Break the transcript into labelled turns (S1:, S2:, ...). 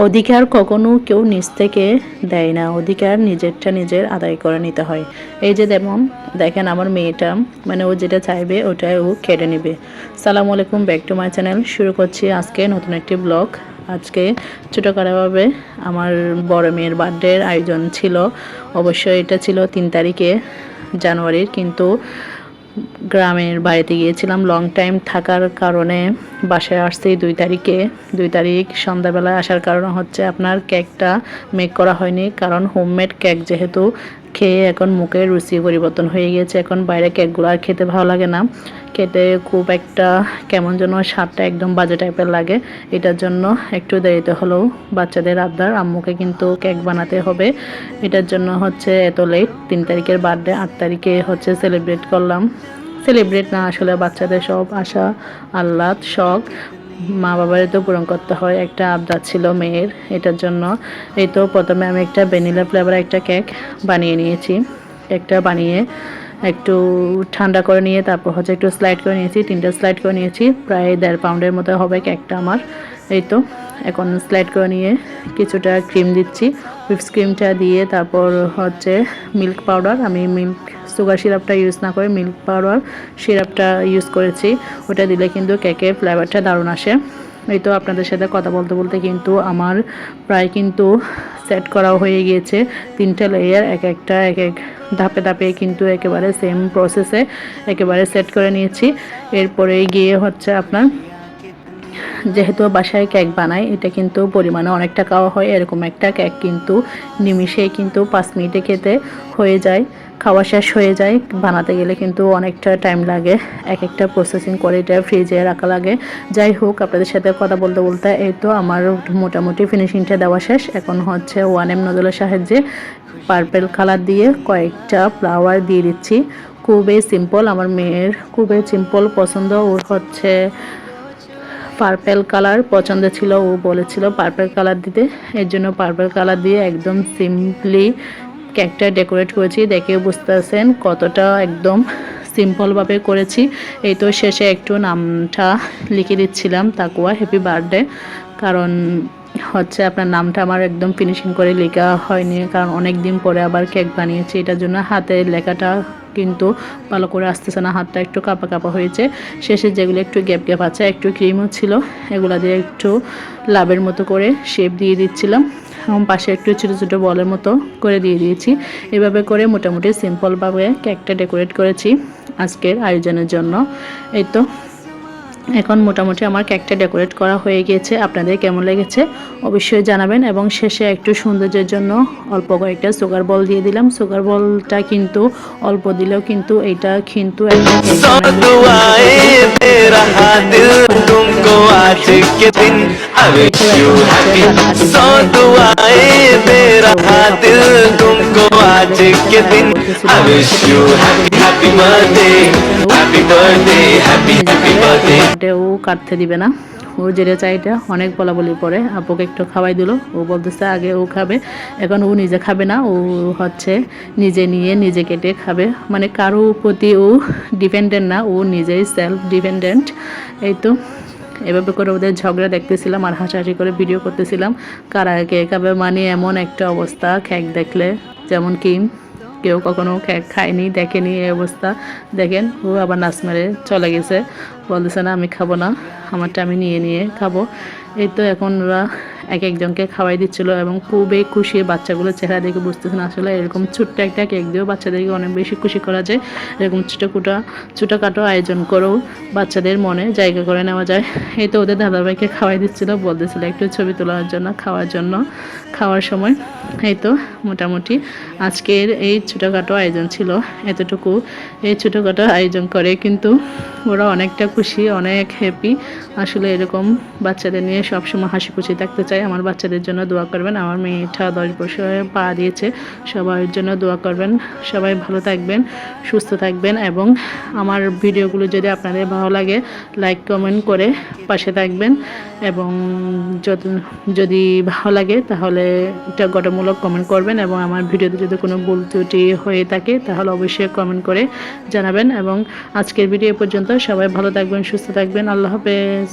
S1: অধিকার কখনো কেউ নিজ থেকে দেয় না, অধিকার নিজেরটা নিজের আদায় করে নিতে হয়। এই যে যেমন দেখেন আমার মেয়েটা, মানে ও যেটা চাইবে ওটাই ও কেড়ে নেবে। সালামু আলাইকুম, ব্যাক টু মাই চ্যানেল। শুরু করছি আজকে নতুন একটি ব্লগ। আজকে ছোটোখাটোভাবে আমার বড় মেয়ের বার্থডের আয়োজন ছিল। অবশ্যই এটা ছিল 3 তারিখে জানুয়ারির, কিন্তু গ্রামের বাড়িতে গিয়েছিলাম লং টাইম থাকার কারণে বাসায় আসছি 2 তারিখে। 2 তারিখ সন্ধ্যাবেলায় আসার কারণ হচ্ছে আপনার কেকটা মেক করা হয়নি, কারণ হোমমেড কেক যেহেতু খেয়ে এখন মুখের রুচি পরিবর্তন হয়ে গিয়েছে। এখন বাইরে কেকগুলো আর খেতে ভালো লাগে না, খেতে খুব একটা কেমন যেন স্বাদটা একদম বাজে টাইপের লাগে। এটার জন্য একটু দেরিতে হলেও বাচ্চাদের আবদার, আম্মুকে কিন্তু কেক বানাতে হবে। এটার জন্য হচ্ছে এত লেট। 3 তারিখের বার্থডে 8 তারিখে হচ্ছে সেলিব্রেট করলাম। সেলিব্রেট না, আসলে বাচ্চাদের সব আশা আহ্লাদ শখ মা বাবারই তো পূরণ করতে হয়। একটা আবদার ছিল মেয়ের, এটার জন্য এই তো প্রথমে আমি একটা ভ্যানিলা ফ্লেভার একটা কেক বানিয়ে নিয়েছি। কেকটা বানিয়ে একটু ঠান্ডা করে নিয়ে তারপর হচ্ছে একটু স্লাইড করে নিয়েছি, 3টা স্লাইড করে নিয়েছি। প্রায় 1.5 পাউন্ডের মতো হবে কেকটা আমার। এই তো এখন স্লাইড করে নিয়ে কিছুটা ক্রিম দিচ্ছি, হুইপস ক্রিমটা দিয়ে তারপর হচ্ছে মিল্ক পাউডার, আমি মিল্ক সুগার সিরাপটা ইউজ না করে মিল্ক পাউডার সিরাপটা ইউজ করেছি। ওটা দিলে কিন্তু কেকের ফ্লেভারটা দারুণ আসে। এই তো আপনাদের সাথে কথা বলতে বলতে কিন্তু আমার প্রায় কিন্তু সেট করা হয়ে গিয়েছে। 3টা লেয়ার এক এক ধাপে ধাপে কিন্তু একেবারে সেম প্রসেসে একেবারে সেট করে নিয়েছি। এরপরে গিয়ে হচ্ছে আপনার যেহেতু বাসায় কেক বানাই, এটা কিন্তু পরিমাণে অনেকটা খাওয়া হয়। এরকম একটা কেক কিন্তু নিমিষেই কিন্তু 5 মিনিটে খেতে হয়ে যায়, খাওয়া শেষ হয়ে যায়। বানাতে গেলে কিন্তু অনেকটা টাইম লাগে, এক একটা প্রসেসিং করে এটা ফ্রিজে রাখা লাগে। যাই হোক, আপনাদের সাথে কথা বলতে বলতে এই তো আমার মোটামুটি ফিনিশিংটা দেওয়া শেষ। এখন হচ্ছে 1M নোজলের সাহায্যে পার্পেল কালার দিয়ে কয়েকটা ফ্লাওয়ার দিয়ে দিচ্ছি। খুবই সিম্পল, আমার মেয়ের খুবই সিম্পল পছন্দ। ওর হচ্ছে পার্পেল কালার পছন্দ ছিল, ও বলেছিল পার্পেল কালার দিতে, এর জন্য পার্পেল কালার দিয়ে একদম সিম্পলি কেকটা ডেকোরেট করেছি। দেখে বুঝতে পারছেন কতটা একদম সিম্পলভাবে করেছি। এই তো শেষে একটু নামটা লিখে দিচ্ছিলাম, তাকুয়া হ্যাপি বার্থডে, কারণ হচ্ছে আপনার নামটা আমার একদম ফিনিশিং করে লেখা হয়নি, কারণ অনেক দিন পরে আবার কেক বানিয়েছি। এটার জন্য হাতের লেখাটা কিন্তু ভালো করে আসতেছে না, হাতটা একটু কাঁপা কাঁপা হয়েছে। শেষে যেগুলো একটু গ্যাপ গ্যাপ আছে, একটু ক্রিমও ছিল, এগুলো দিয়ে একটু লাভের মতো করে শেপ দিয়ে দিচ্ছিলাম এবং পাশে একটু ছোটো ছোটো বলের মতো করে দিয়ে দিয়েছি। এভাবে করে মোটামুটি সিম্পলভাবে কেকটা ডেকোরেট করেছি আজকের আয়োজনের জন্য। এই তো এখন মোটামুটি আমার কেকটা ডেকোরেট করা হয়ে গিয়েছে। আপনাদের কেমন লেগেছে অবশ্যই জানাবেন। এবং শেষে একটু সৌন্দর্যের জন্য অল্প কয়েকটা সুগার বল দিয়ে দিলাম। সুগার বলটা কিন্তু অল্প দিলেও কিন্তু এটা কিন্তু ও কাটতে দিবে না, ও যেটা চাই এটা অনেক বলাবলি পরে আপুকে একটু খাওয়াই দিল। ও বলতেছে আগে ও খাবে, এখন ও নিজে খাবে না, ও হচ্ছে নিজে নিয়ে নিজে কেটে খাবে। মানে কারো প্রতি ও ডিপেন্ডেন্ট না, ও নিজেই সেলফ ডিপেন্ডেন্ট। এই তো এভাবে করে ওদের ঝগড়া দেখতেছিলাম আর হাসাহাসি করে ভিডিও করতেছিলাম, কারা কে খাবে। মানে এমন একটা অবস্থা কেক দেখলে, যেমন কি কেউ কখনো কেক খায়নি দেখেনি এই অবস্থা। দেখেন ও আবার নাচ মেরে চলে গেছে, বলতেছে না আমি খাবো না, আমারটা আমি নিয়ে নিয়ে খাবো। এই তো এখন ওরা এক একজনকে খাওয়াই দিচ্ছিলো এবং খুবই খুশি। বাচ্চাগুলোর চেহারা দেখে বুঝতেছে না আসলে এরকম ছোট্ট একটা কেক দিয়েও বাচ্চাদেরকে অনেক বেশি খুশি করা যায়। এরকম ছোটোখাটো আয়োজন করেও বাচ্চাদের মনে জায়গা করে নেওয়া যায়। এই তো ওদের দাদাভাইকে খাওয়াই দিচ্ছিলো, বলতেছিল একটু ছবি তোলার জন্য খাওয়ার সময়। এই তো মোটামুটি আজকের এই ছোটোখাটো আয়োজন ছিল এতটুকু। এই ছোটোখাটো আয়োজন করে কিন্তু ওরা অনেকটা খুশি, অনেক হ্যাপি। আসলে এরকম বাচ্চাদের নিয়ে সবসময় হাসি খুশি থাকতে চাই। আমার বাচ্চাদের জন্য দোয়া করবেন। আমার মেয়েটা 10 বছরে পা দিয়েছে, সবার জন্য দোয়া করবেন। সবাই ভালো থাকবেন, সুস্থ থাকবেন এবং আমার ভিডিওগুলো যদি আপনাদের ভালো লাগে লাইক কমেন্ট করে পাশে থাকবেন। এবং যদি ভালো লাগে তাহলে এটা গঠনমূলক কমেন্ট করবেন এবং আমার ভিডিওতে যদি কোনো ভুল ত্রুটি হয়ে থাকে তাহলে অবশ্যই কমেন্ট করে জানাবেন। এবং আজকের ভিডিও পর্যন্ত, সবাই ভালো থাকবেন, সুস্থ থাকবেন। আল্লাহ হাফেজ।